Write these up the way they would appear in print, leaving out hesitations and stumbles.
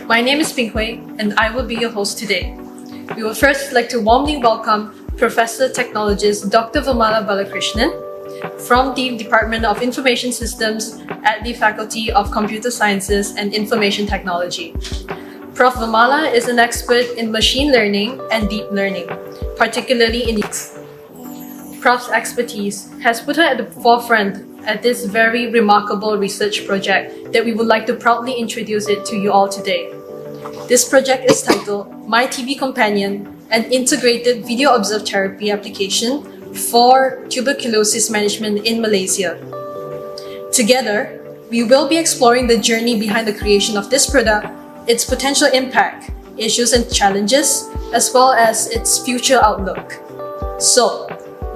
My name is Ping Hui, and I will be your host today. We would first like to warmly welcome Professor Technologist Dr. Vimala Balakrishnan from the Department of Information Systems at the Faculty of Computer Sciences and Information Technology. Prof. Vimala is an expert in machine learning and deep learning, particularly in Prof's expertise has put her at the forefront at this very remarkable research project that we would like to proudly introduce it to you all today. This project is titled MyTBCompanion, an integrated video observed therapy application for tuberculosis management in Malaysia. Together, we will be exploring the journey behind the creation of this product, its potential impact, issues and challenges, as well as its future outlook. So,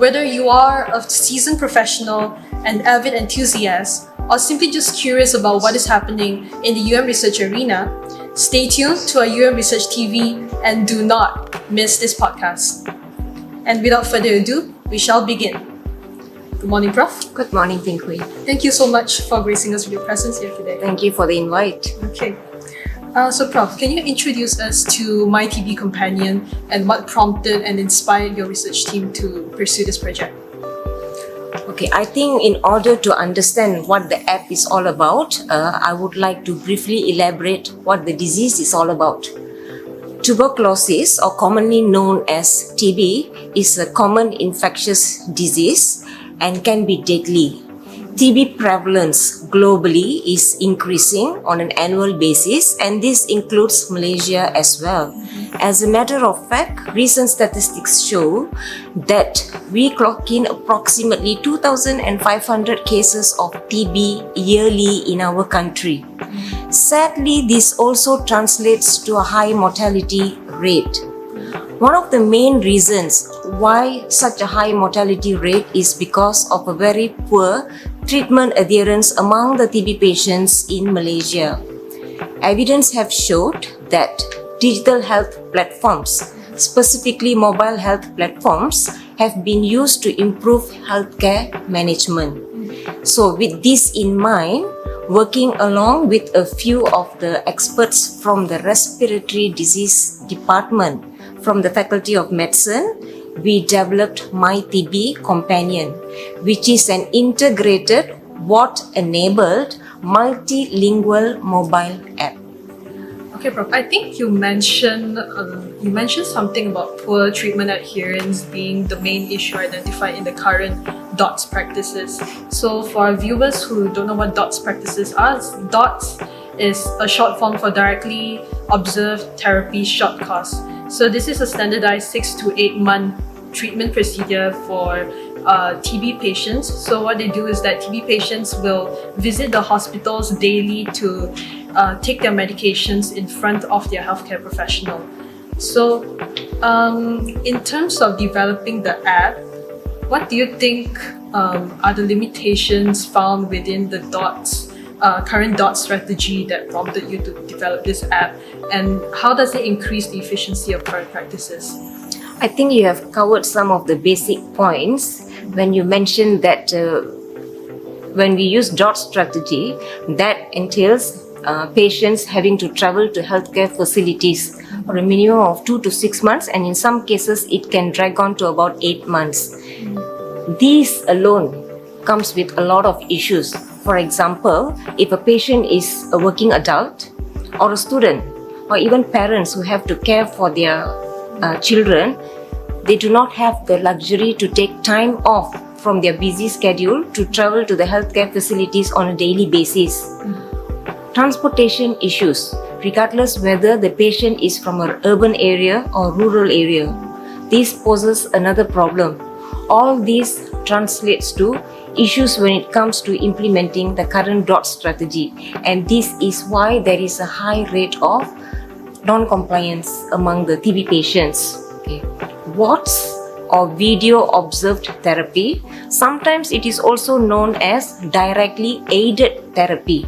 whether you are a seasoned professional, an avid enthusiast, or simply just curious about what is happening in the UM research arena, stay tuned to our UM Research TV and do not miss this podcast. And without further ado, we shall begin. Good morning, Prof. Good morning, Ping Hui. Thank you so much for gracing us with your presence here today. Thank you for the invite. Okay. So Prof, can you introduce us to MyTBCompanion and what prompted and inspired your research team to pursue this project? Okay, I think in order to understand what the app is all about, I would like to briefly elaborate what the disease is all about. Tuberculosis, or commonly known as TB, is a common infectious disease and can be deadly. TB prevalence globally is increasing on an annual basis, and this includes Malaysia as well. As a matter of fact, recent statistics show that we clock in approximately 2,500 cases of TB yearly in our country. Sadly, this also translates to a high mortality rate. One of the main reasons why such a high mortality rate is because of a very poor treatment adherence among the TB patients in Malaysia. Evidence have showed that digital health platforms, specifically mobile health platforms, have been used to improve healthcare management. So with this in mind, working along with a few of the experts from the respiratory disease department from the Faculty of Medicine, we developed MyTBCompanion, which is an integrated VOT-enabled multilingual mobile app. Okay, Prof. I think you mentioned something about poor treatment adherence being the main issue identified in the current DOTS practices. So for our viewers who don't know what DOTS practices are, DOTS is a short form for directly observed therapy short course. So this is a standardized 6 to 8 month treatment procedure for TB patients. So what they do is that TB patients will visit the hospitals daily to take their medications in front of their healthcare professional. So in terms of developing the app, what do you think are the limitations found within the current DOTS strategy that prompted you to develop this app, and how does it increase the efficiency of current practices? I think you have covered some of the basic points when you mentioned that when we use DOTS strategy, that entails patients having to travel to healthcare facilities for a minimum of 2 to 6 months, and in some cases it can drag on to about 8 months. These alone comes with a lot of issues. For example, if a patient is a working adult or a student or even parents who have to care for their children, they do not have the luxury to take time off from their busy schedule to travel to the healthcare facilities on a daily basis. Transportation issues, regardless whether the patient is from an urban area or rural area. This poses another problem. All this translates to issues when it comes to implementing the current DOTS strategy, and this is why there is a high rate of non-compliance among the TB patients. Okay. VOTs, or video observed therapy, sometimes it is also known as directly aided therapy.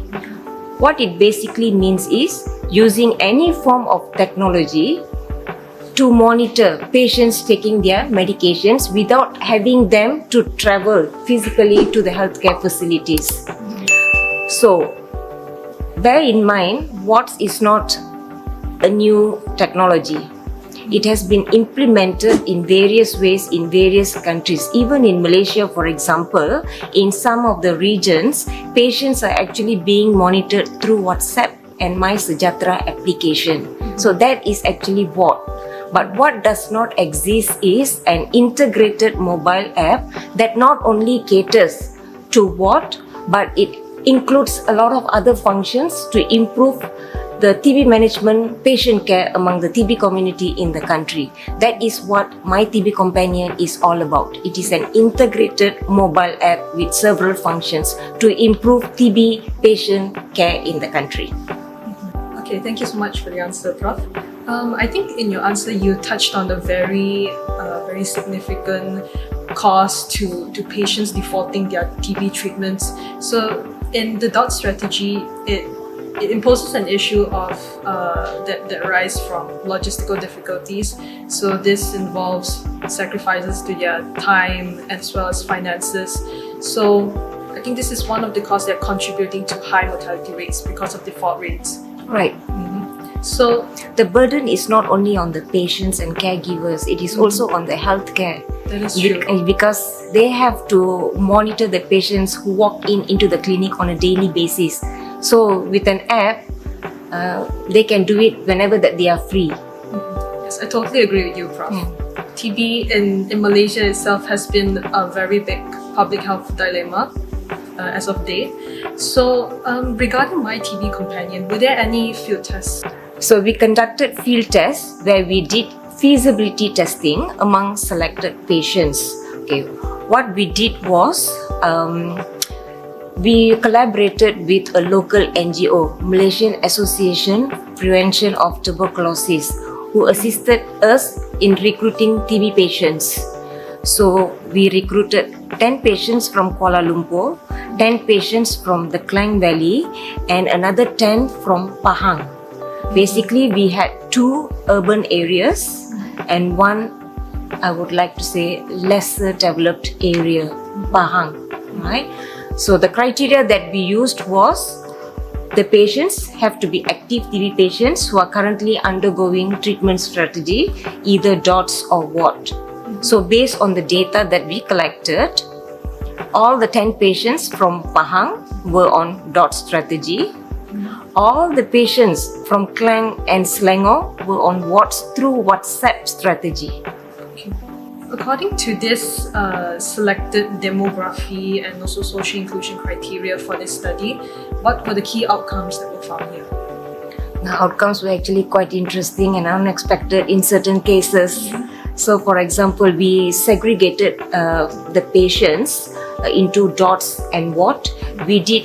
What it basically means is using any form of technology to monitor patients taking their medications without having them to travel physically to the healthcare facilities. So bear in mind, VOTS is not a new technology. It has been implemented in various ways in various countries. Even in Malaysia, for example, in some of the regions, patients are actually being monitored through WhatsApp and MySejahtera application. So that is actually VOT. But what does not exist is an integrated mobile app that not only caters to VOT, but it includes a lot of other functions to improve the TB management, patient care among the TB community in the country. That is what MyTBCompanion is all about. It is an integrated mobile app with several functions to improve TB patient care in the country. Okay, thank you so much for the answer, Prof. I think in your answer you touched on the very significant cost to patients defaulting their TB treatments. So in the DOT strategy, it imposes an issue of that arise from logistical difficulties. So this involves sacrifices to their time as well as finances. So I think this is one of the costs that are contributing to high mortality rates because of default rates. Right. So the burden is not only on the patients and caregivers, it is also on the healthcare. that is true. Because they have to monitor the patients who walk into the clinic on a daily basis. So with an app, they can do it whenever that they are free. Yes, I totally agree with you, Prof. TB in Malaysia itself has been a very big public health dilemma as of date. So regarding MyTBCompanion, were there any field tests? So we conducted field tests where we did feasibility testing among selected patients. Okay, what we did was we collaborated with a local NGO, Malaysian Association Prevention of Tuberculosis, who assisted us in recruiting TB patients. So we recruited 10 patients from Kuala Lumpur, 10 patients from the Klang Valley, and another 10 from Pahang. Basically, we had 2 urban areas and 1, I would like to say, lesser developed area, Pahang, right? So the criteria that we used was the patients have to be active TB patients who are currently undergoing treatment strategy, either DOTS or VOT. So based on the data that we collected, all the 10 patients from Pahang were on DOTS strategy. All the patients from Klang and Selangor were on VOTs through WhatsApp strategy. According to this selected demography and also social inclusion criteria for this study, what were the key outcomes that were found here? The outcomes were actually quite interesting and unexpected in certain cases. So for example, we segregated the patients into DOTS and VOT. We did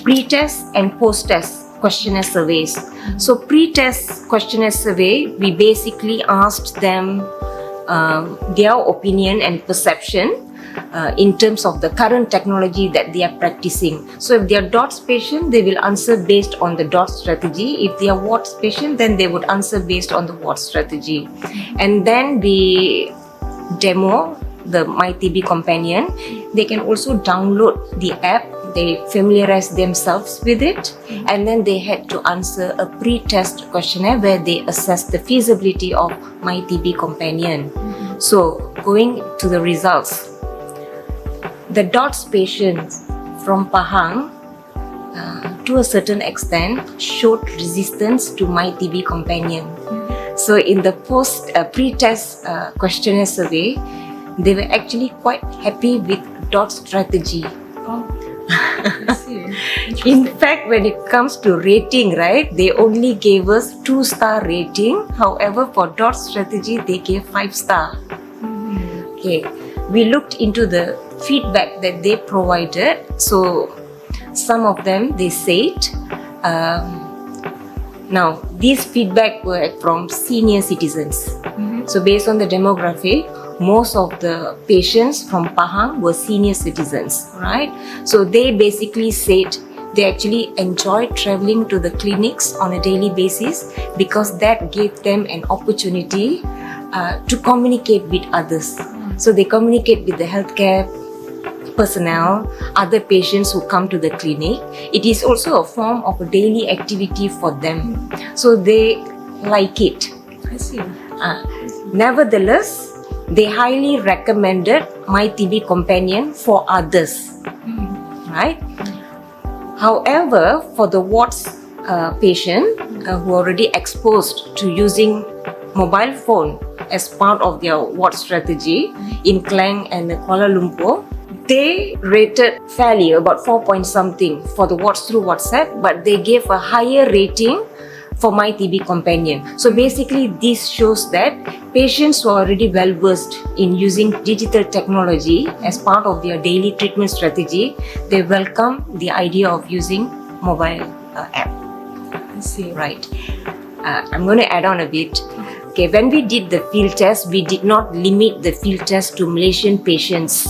pre-test and post-test questionnaire surveys. So pre-test questionnaire survey, we basically asked them their opinion and perception in terms of the current technology that they are practicing. So if they are DOTS patient, they will answer based on the DOTS strategy. If they are VOTS patient, then they would answer based on the VOT strategy. And then we demo the MyTBCompanion. They can also download the app. They familiarize themselves with it, and then they had to answer a pre-test questionnaire where they assess the feasibility of MyTBCompanion. So going to the results, the DOTS patients from Pahang to a certain extent showed resistance to MyTBCompanion. So in the pre-test questionnaire survey, they were actually quite happy with DOTS strategy. I see. In fact, when it comes to rating, right, they only gave us 2-star rating. However, for DOTS strategy, they gave 5-star. Okay, we looked into the feedback that they provided. So some of them, they said, now these feedback were from senior citizens. So based on the demographic, most of the patients from Pahang were senior citizens, right? So they basically said they actually enjoyed traveling to the clinics on a daily basis because that gave them an opportunity to communicate with others. So they communicate with the healthcare personnel, other patients who come to the clinic. It is also a form of a daily activity for them. So they like it. I see. Nevertheless, they highly recommended MyTBCompanion for others, right? However, for the wards patient who are already exposed to using mobile phone as part of their ward strategy in Klang and Kuala Lumpur, they rated fairly about 4 point something for the wards through WhatsApp, but they gave a higher rating for MyTBCompanion. So basically, this shows that patients who are already well versed in using digital technology as part of their daily treatment strategy, they welcome the idea of using mobile app. I see. Right. I'm going to add on a bit. Okay, when we did the field test, we did not limit the field test to Malaysian patients.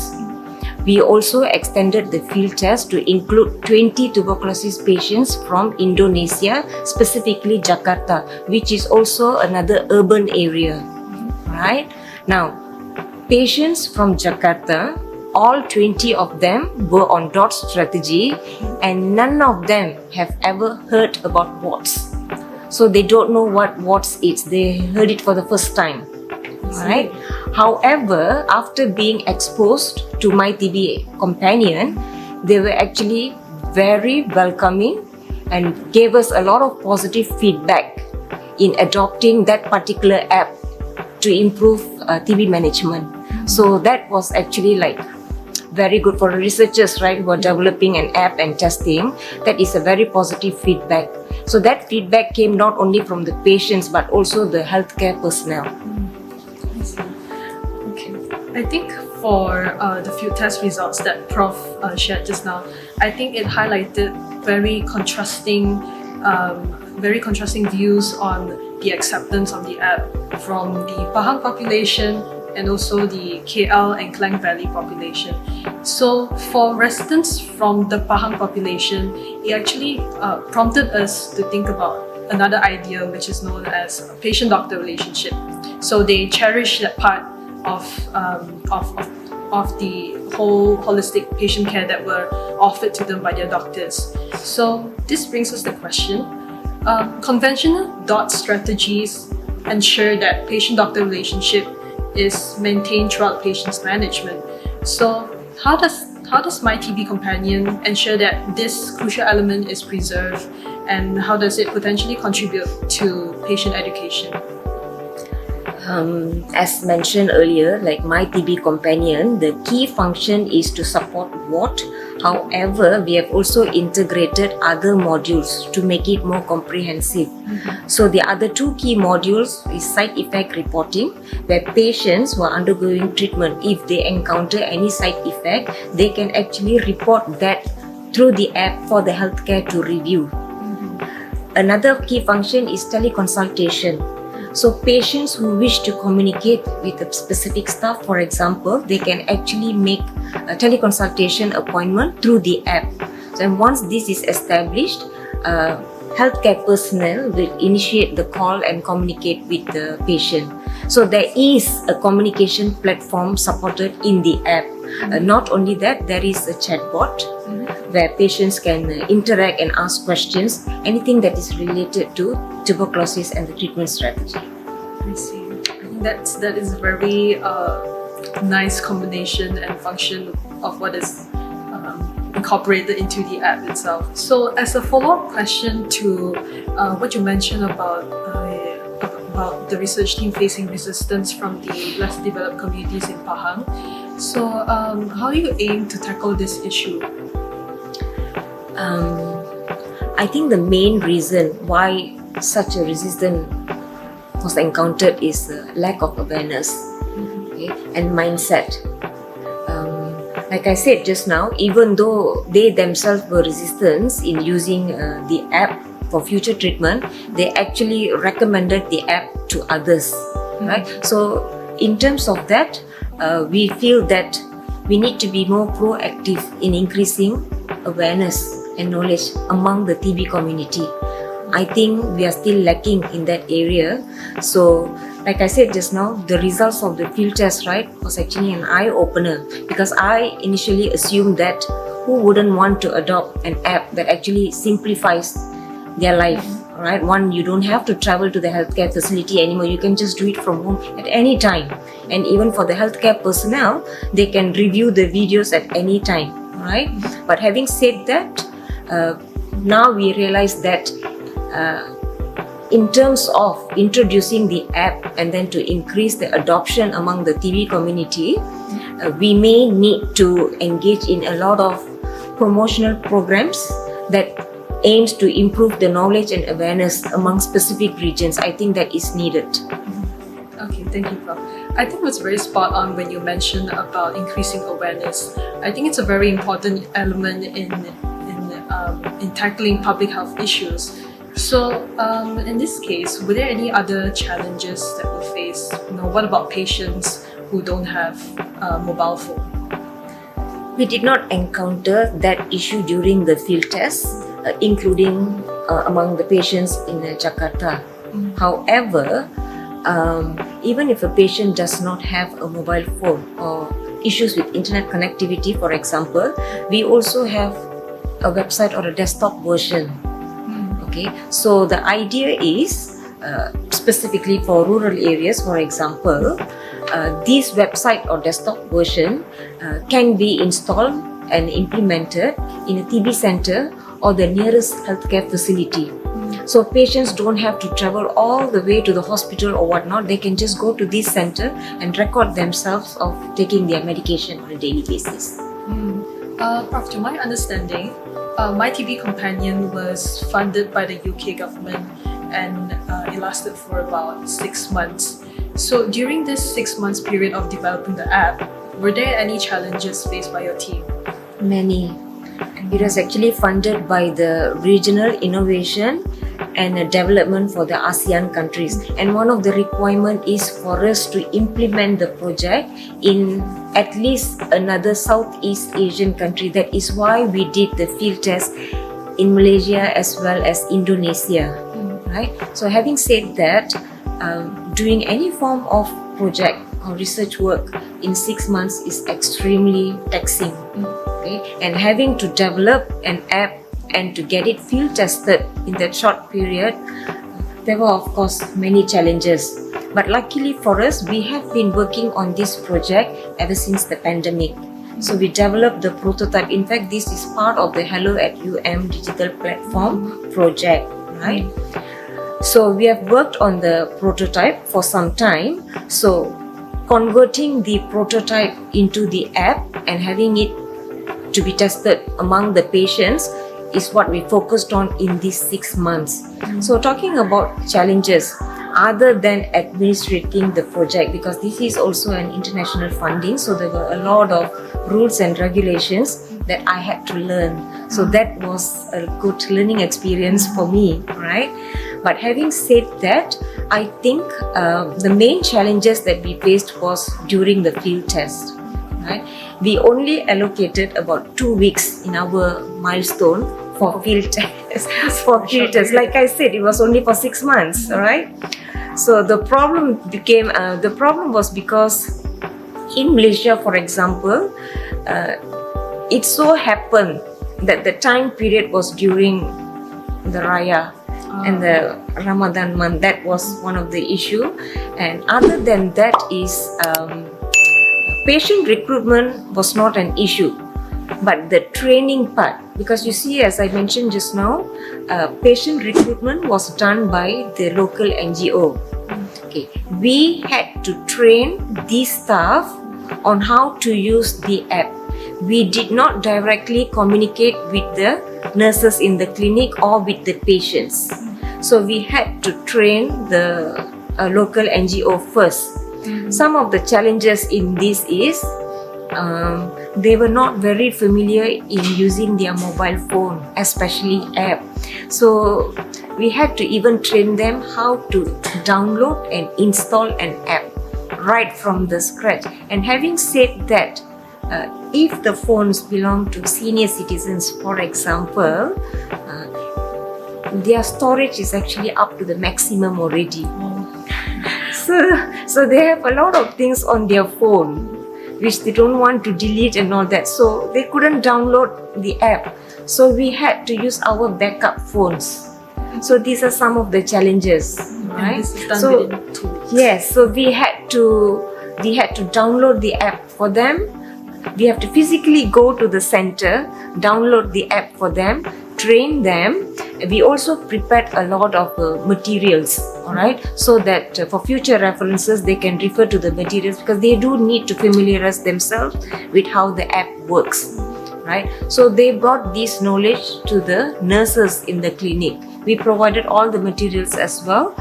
We also extended the field test to include 20 tuberculosis patients from Indonesia, specifically Jakarta, which is also another urban area. Right? Now, patients from Jakarta, all 20 of them were on DOT strategy, and none of them have ever heard about WOTS. So they don't know what WOTS is. They heard it for the first time. Right? However, after being exposed to MyTBCompanion, they were actually very welcoming and gave us a lot of positive feedback in adopting that particular app to improve TB management. So that was actually like very good for researchers, right, who are developing an app and testing. That is a very positive feedback. So that feedback came not only from the patients but also the healthcare personnel. Okay. I think for the field test results that Prof shared just now, I think it highlighted very contrasting views on the acceptance of the app from the Pahang population and also the KL and Klang Valley population. So for residents from the Pahang population, it actually prompted us to think about another idea which is known as a patient-doctor relationship. So they cherish that part of the whole holistic patient care that were offered to them by their doctors. So this brings us the question, conventional DOT strategies ensure that patient-doctor relationship is maintained throughout patient's management. So how does MyTBCompanion ensure that this crucial element is preserved, and how does it potentially contribute to patient education? As mentioned earlier, like MyTBCompanion, the key function is to support VOT. However, we have also integrated other modules to make it more comprehensive. So the other two key modules is side effect reporting, where patients who are undergoing treatment, if they encounter any side effect, they can actually report that through the app for the healthcare to review. Another key function is teleconsultation. So patients who wish to communicate with a specific staff, for example, they can actually make a teleconsultation appointment through the app. So and once this is established, healthcare personnel will initiate the call and communicate with the patient. So there is a communication platform supported in the app. Not only that, there is a chatbot where patients can interact and ask questions, anything that is related to tuberculosis and the treatment strategy. I see. That is a very nice combination and function of what is incorporated into the app itself. So as a follow-up question to what you mentioned about the research team facing resistance from the less developed communities in Pahang, so how do you aim to tackle this issue? I think the main reason why such a resistance was encountered is lack of awareness, okay, and mindset. Like I said just now, even though they themselves were resistant in using the app for future treatment, they actually recommended the app to others, right? So in terms of that, we feel that we need to be more proactive in increasing awareness and knowledge among the TB community. I think we are still lacking in that area. So, like I said just now, the results of the field test, right, was actually an eye-opener, because I initially assumed that who wouldn't want to adopt an app that actually simplifies their life, right? One, you don't have to travel to the healthcare facility anymore. You can just do it from home at any time. And even for the healthcare personnel, they can review the videos at any time, right? But having said that, now we realize that in terms of introducing the app and then to increase the adoption among the TB community, we may need to engage in a lot of promotional programs that aims to improve the knowledge and awareness among specific regions. I think that is needed. Okay, thank you, Prof. I think it's very spot on when you mentioned about increasing awareness. I think it's a very important element in tackling public health issues. So, in this case, were there any other challenges that we face? What about patients who don't have a mobile phone? We did not encounter that issue during the field tests, including among the patients in Jakarta. However, even if a patient does not have a mobile phone or issues with internet connectivity, for example, we also have a website or a desktop version. Okay, so the idea is specifically for rural areas, for example, this website or desktop version can be installed and implemented in a TB center or the nearest healthcare facility. So patients don't have to travel all the way to the hospital or whatnot. They can just go to this center and record themselves of taking their medication on a daily basis. Prof, to my understanding, MyTBCompanion was funded by the UK government and it lasted for about 6 months. So during this 6 months period of developing the app, were there any challenges faced by your team? Many. It was actually funded by the Regional Innovation and Development for the ASEAN countries. And one of the requirements is for us to implement the project in at least another Southeast Asian country. That is why we did the field test in Malaysia as well as Indonesia. Right? So having said that, doing any form of project or research work in 6 months is extremely taxing. Okay? And having to develop an app and to get it field tested in that short period, there were of course many challenges. But luckily for us, we have been working on this project ever since the pandemic. So we developed the prototype. In fact, this is part of the Hello at UM digital platform project, right? So we have worked on the prototype for some time. So converting the prototype into the app and having it to be tested among the patients is what we focused on in these 6 months. So talking about challenges other than administrating the project, because this is also an international funding, so there were a lot of rules and regulations that I had to learn. So that was a good learning experience for me, right? But having said that, I think the main challenges that we faced was during the field test, right? We only allocated about 2 weeks in our milestone for field tests. Like I said, it was only for 6 months, right? So the problem was because in Malaysia, for example, it so happened that the time period was during the Raya and the Ramadan month. That was one of the issue. And other than that is patient recruitment was not an issue, but the training part, because you see, as I mentioned just now, patient recruitment was done by the local NGO. Okay, we had to train these staff on how to use the app. We did not directly communicate with the nurses in the clinic or with the patients. So we had to train the local NGO first. Some of the challenges in this is they were not very familiar in using their mobile phone, especially app. So we had to even train them how to download and install an app right from the scratch. And having said that, if the phones belong to senior citizens, for example, their storage is actually up to the maximum already. So they have a lot of things on their phone which they don't want to delete and all that. So they couldn't download the app. So we had to use our backup phones. So these are some of the challenges, right? And this is done So within 2 weeks. yes, so we had to download the app for them. We have to physically go to the center, download the app for them, train them. We also prepared a lot of materials, all right, so that for future references they can refer to the materials, because they do need to familiarize themselves with how the app works, right? So they brought this knowledge to the nurses in the clinic. We provided all the materials as well,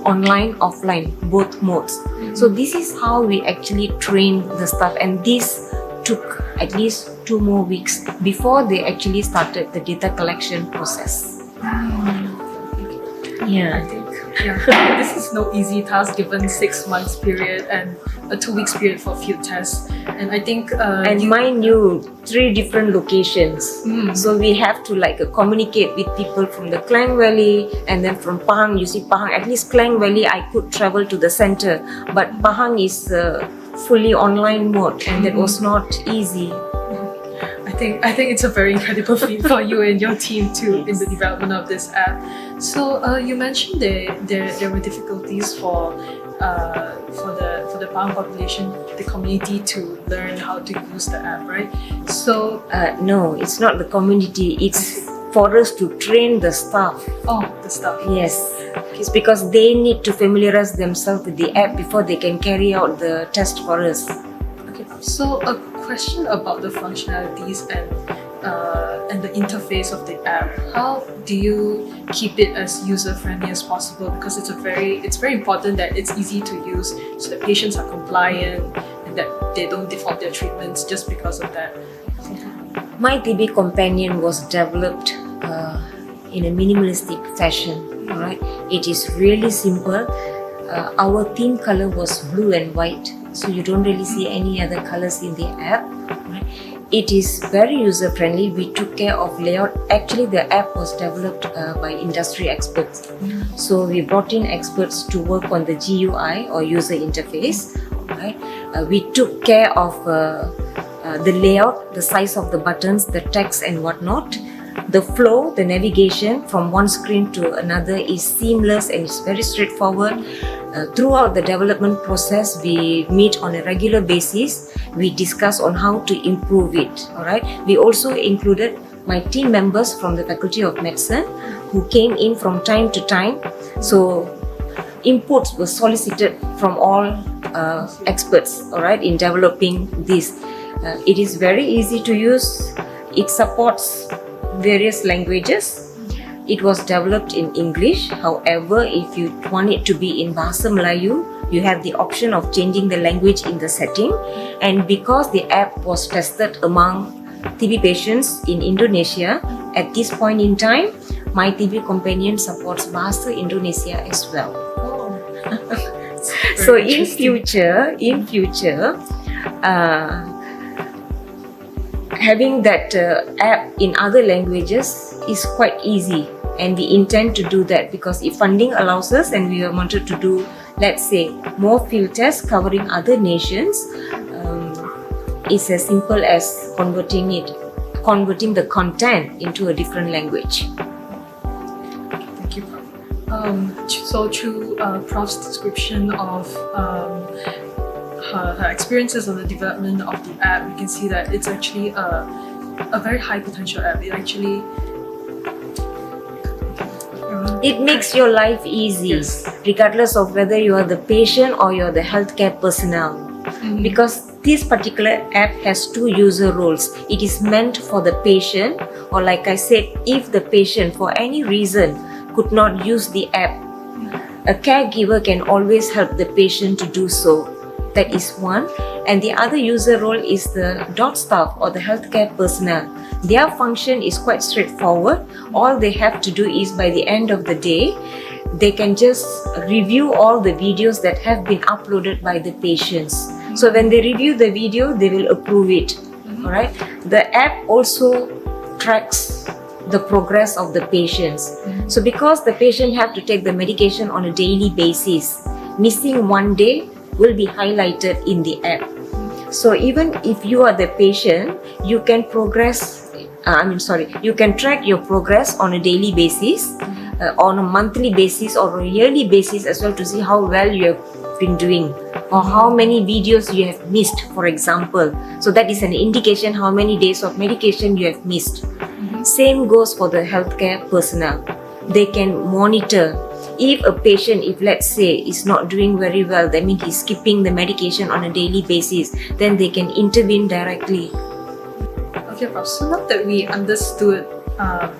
online, offline, both modes. So this is how we actually trained the staff, and this took at least 2 more weeks before they actually started the data collection process. I think this is no easy task given 6 months period and a 2 weeks period for field tests. And I think And mind you, 3 different locations. So we have to communicate with people from the Klang Valley and then from Pahang. You see, Pahang, at least Klang Valley, I could travel to the center, but Pahang is fully online mode, and that was not easy. I think it's a very incredible feat for you and your team too in the development of this app. So you mentioned there were difficulties for the Pahang population, the community, to learn how to use the app, right? So No, it's not the community. It's for us to train the staff. oh, the staff. Yes, it's because they need to familiarize themselves with the app before they can carry out the test for us. Okay. So a question about the functionalities and the interface of the app. How do you keep it as user friendly as possible? Because it's very important that it's easy to use, so that patients are compliant and that they don't default their treatments just because of that. MyTBCompanion was developed in a minimalistic fashion. All right, it is really simple. Our theme color was blue and white, so you don't really see any other colors in the app. Right? It is very user friendly. We took care of layout. Actually, the app was developed by industry experts. So we brought in experts to work on the GUI or user interface. Right? We took care of the layout, the size of the buttons, the text and whatnot. The flow, the navigation from one screen to another is seamless and it's very straightforward. Throughout the development process, we meet on a regular basis. We discuss on how to improve it. All right. We also included my team members from the Faculty of Medicine who came in from time to time. So inputs were solicited from all experts. All right, in developing this. It is very easy to use. It supports various languages. It was developed in English. However, if you want it to be in Bahasa Melayu, you have the option of changing the language in the setting. And because the app was tested among TB patients in Indonesia, at this point in time, MyTBCompanion supports Bahasa Indonesia as well. Oh. So in future, having that app in other languages is quite easy, and we intend to do that because if funding allows us and we wanted to do, let's say, more field tests covering other nations, it's as simple as converting the content into a different language. Thank you, Prof. So through Prof's description of her experiences on the development of the app, we can see that it's actually a very high potential app. It makes your life easy, Yes. regardless of whether you are the patient or you're the healthcare personnel. Because this particular app has 2 user roles. It is meant for the patient, or like I said, if the patient for any reason could not use the app, a caregiver can always help the patient to do so. That is one. And the other user role is the DOT staff or the healthcare personnel. Their function is quite straightforward. All they have to do is by the end of the day, they can just review all the videos that have been uploaded by the patients. So when they review the video, they will approve it. All right. The app also tracks the progress of the patients. So because the patient have to take the medication on a daily basis, missing one day will be highlighted in the app. So even if you are the patient, you can you can track your progress on a daily basis on a monthly basis or a yearly basis as well, to see how well you have been doing or how many videos you have missed, for example. So that is an indication how many days of medication you have missed. Same goes for the healthcare personnel. They can monitor if a patient, if let's say is not doing very well, that means he's skipping the medication on a daily basis, then they can intervene directly. Okay, Prof. So now that we understood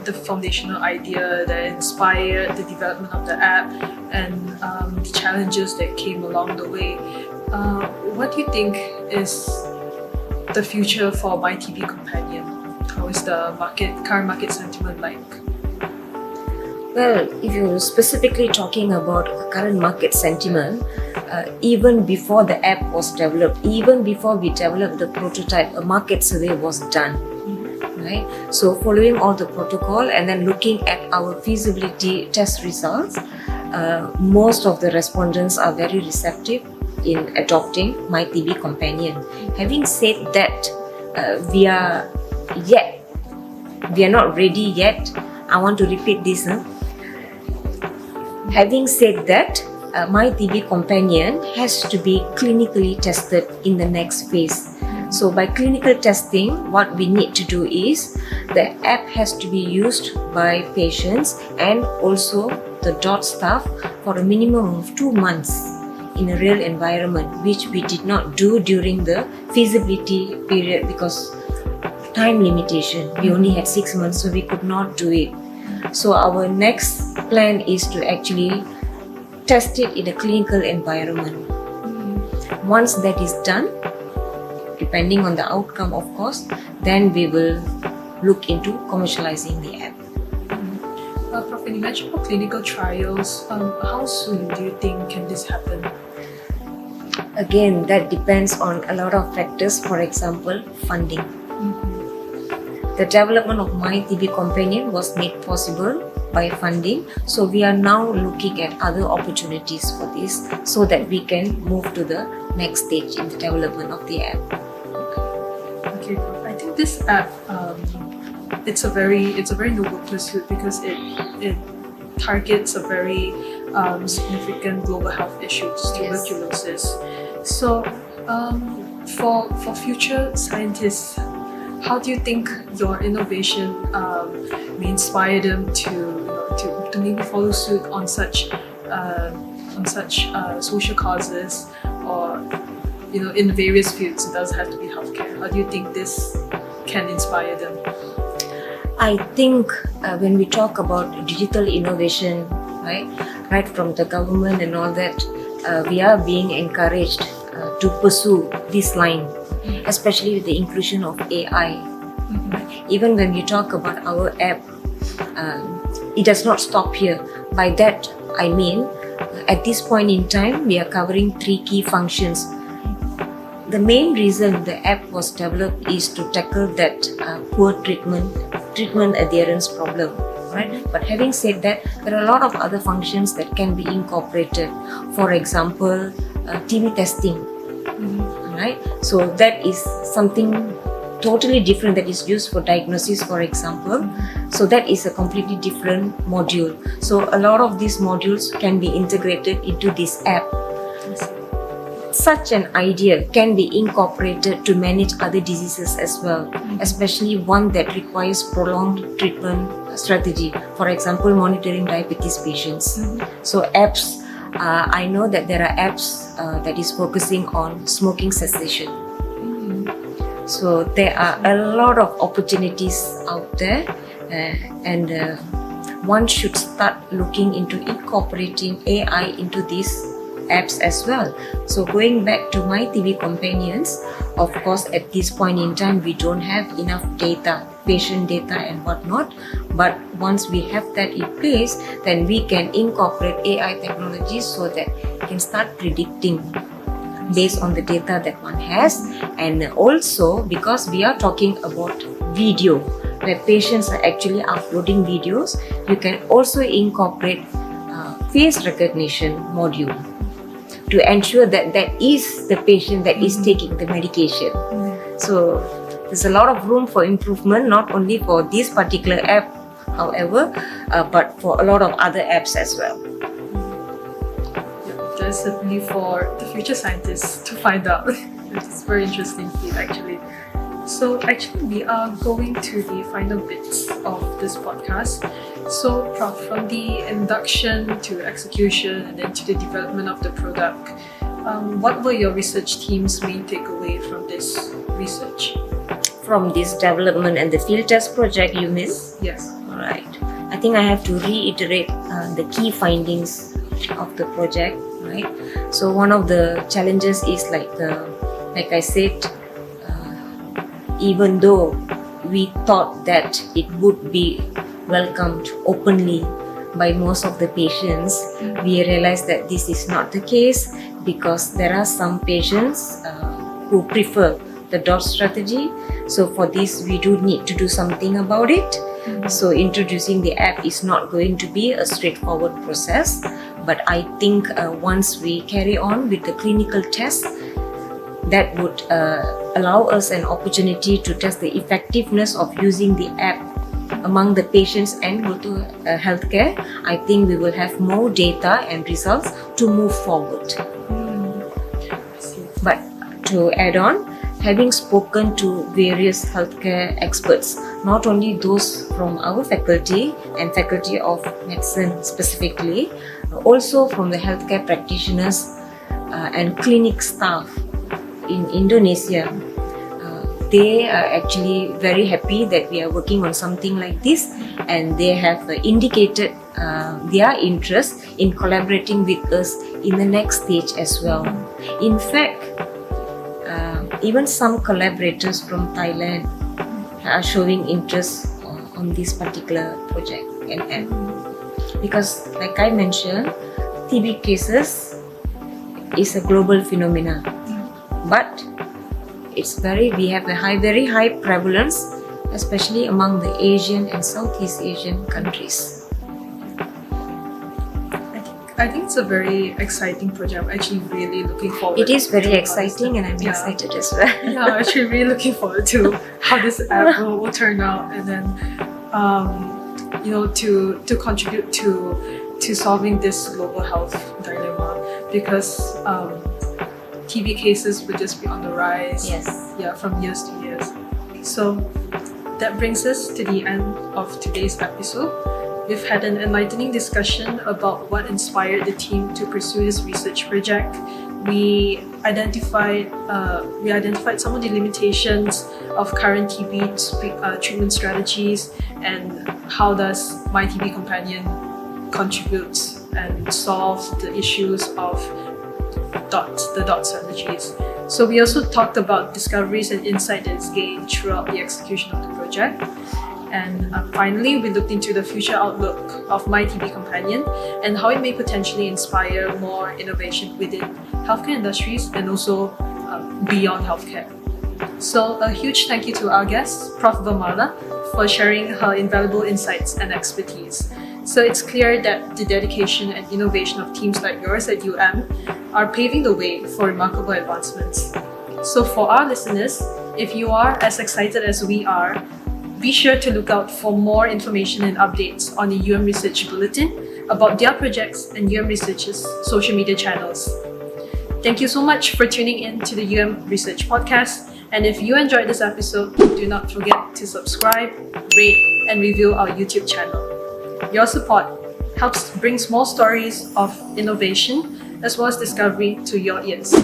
the foundational idea that inspired the development of the app and the challenges that came along the way, what do you think is the future for MyTBCompanion? How is the current market sentiment like? Well, if you're specifically talking about current market sentiment, even before the app was developed, even before we developed the prototype, a market survey was done. Right? So following all the protocol and then looking at our feasibility test results, most of the respondents are very receptive in adopting MyTBCompanion. Having said that, we are not ready yet. I want to repeat this. Having said that, MyTBCompanion has to be clinically tested in the next phase. So by clinical testing, what we need to do is the app has to be used by patients and also the DOT staff for a minimum of 2 months in a real environment, which we did not do during the feasibility period because time limitation. We only had 6 months, so we could not do it. So our next plan is to actually test it in a clinical environment. Once that is done, depending on the outcome of course, then we will look into commercializing the app. Prof, when you mentioned about clinical trials, how soon do you think can this happen? Again, that depends on a lot of factors. For example, funding. The development of MyTBCompanion was made possible by funding. So we are now looking at other opportunities for this so that we can move to the next stage in the development of the app. Okay, I think this app, it's a very noble pursuit because it targets a very significant global health issue, tuberculosis. So for future scientists, how do you think your innovation may inspire them to maybe follow suit on such social causes, or in various fields? It doesn't have to be healthcare. How do you think this can inspire them? I think when we talk about digital innovation, right from the government and all that, we are being encouraged to pursue this line, especially with the inclusion of AI. Even when we talk about our app, it does not stop here. By that, I mean, at this point in time, we are covering 3 key functions. The main reason the app was developed is to tackle that poor treatment adherence problem. Right? But having said that, there are a lot of other functions that can be incorporated. For example, TB testing. Right? So that is something totally different that is used for diagnosis, for example. So that is a completely different module. So a lot of these modules can be integrated into this app. Such an idea can be incorporated to manage other diseases as well, especially one that requires prolonged treatment strategy. For example, monitoring diabetes patients. So apps, I know that there are apps that is focusing on smoking cessation. So there are a lot of opportunities out there, and one should start looking into incorporating AI into these apps as well. So going back to MyTBCompanions, of course at this point in time we don't have enough data, patient data and whatnot, but once we have that in place, then we can incorporate AI technologies so that we can start predicting based on the data that one has. And also because we are talking about video where patients are actually uploading videos, you can also incorporate face recognition module to ensure that that is the patient that is taking the medication. So there's a lot of room for improvement, not only for this particular app, however, but for a lot of other apps as well. Yeah, there's certainly for the future scientists to find out. It's very interesting field actually. So actually we are going to the final bits of this podcast. So Prof, from the induction to execution and then to the development of the product, what were your research team's main takeaway from this research? From this development and the field test project, you mean? Yes. Alright. I think I have to reiterate the key findings of the project, right? So one of the challenges is like I said, even though we thought that it would be welcomed openly by most of the patients, we realized that this is not the case because there are some patients who prefer the DOT strategy. So for this, we do need to do something about it. So introducing the app is not going to be a straightforward process, but I think once we carry on with the clinical test, that would allow us an opportunity to test the effectiveness of using the app among the patients and go to healthcare. I think we will have more data and results to move forward. But to add on, having spoken to various healthcare experts, not only those from our faculty and faculty of medicine specifically, also from the healthcare practitioners and clinic staff in Indonesia, they are actually very happy that we are working on something like this, and they have indicated their interest in collaborating with us in the next stage as well. In fact, even some collaborators from Thailand are showing interest on this particular project and app. Because like I mentioned, TB cases is a global phenomenon, but we have a very high prevalence, especially among the Asian and Southeast Asian countries. I think it's a very exciting project. I'm actually really looking forward. It is very to exciting, and I'm excited as well. Yeah, I'm actually really looking forward to how this app will turn out, and then to contribute to solving this global health dilemma, because TB cases would just be on the rise. Yes. Yeah, from years to years. So that brings us to the end of today's episode. We've had an enlightening discussion about what inspired the team to pursue this research project. We identified some of the limitations of current TB treatment strategies, and how does MyTBCompanion contribute and solve the issues of the DOT strategies. So we also talked about discoveries and insight that is gained throughout the execution of the project. And finally, we looked into the future outlook of MyTBCompanion and how it may potentially inspire more innovation within healthcare industries and also beyond healthcare. So a huge thank you to our guest, Prof. Vimala, for sharing her invaluable insights and expertise. So it's clear that the dedication and innovation of teams like yours at UM are paving the way for remarkable advancements. So for our listeners, if you are as excited as we are, be sure to look out for more information and updates on the UM Research Bulletin about their projects and UM Research's social media channels. Thank you so much for tuning in to the UM Research Podcast. And if you enjoyed this episode, do not forget to subscribe, rate, and review our YouTube channel. Your support helps bring more stories of innovation as well as discovery to your ears.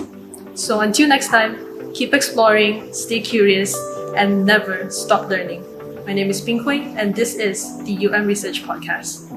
So until next time, keep exploring, stay curious, and never stop learning. My name is Ping Hui, and this is the UM Research Podcast.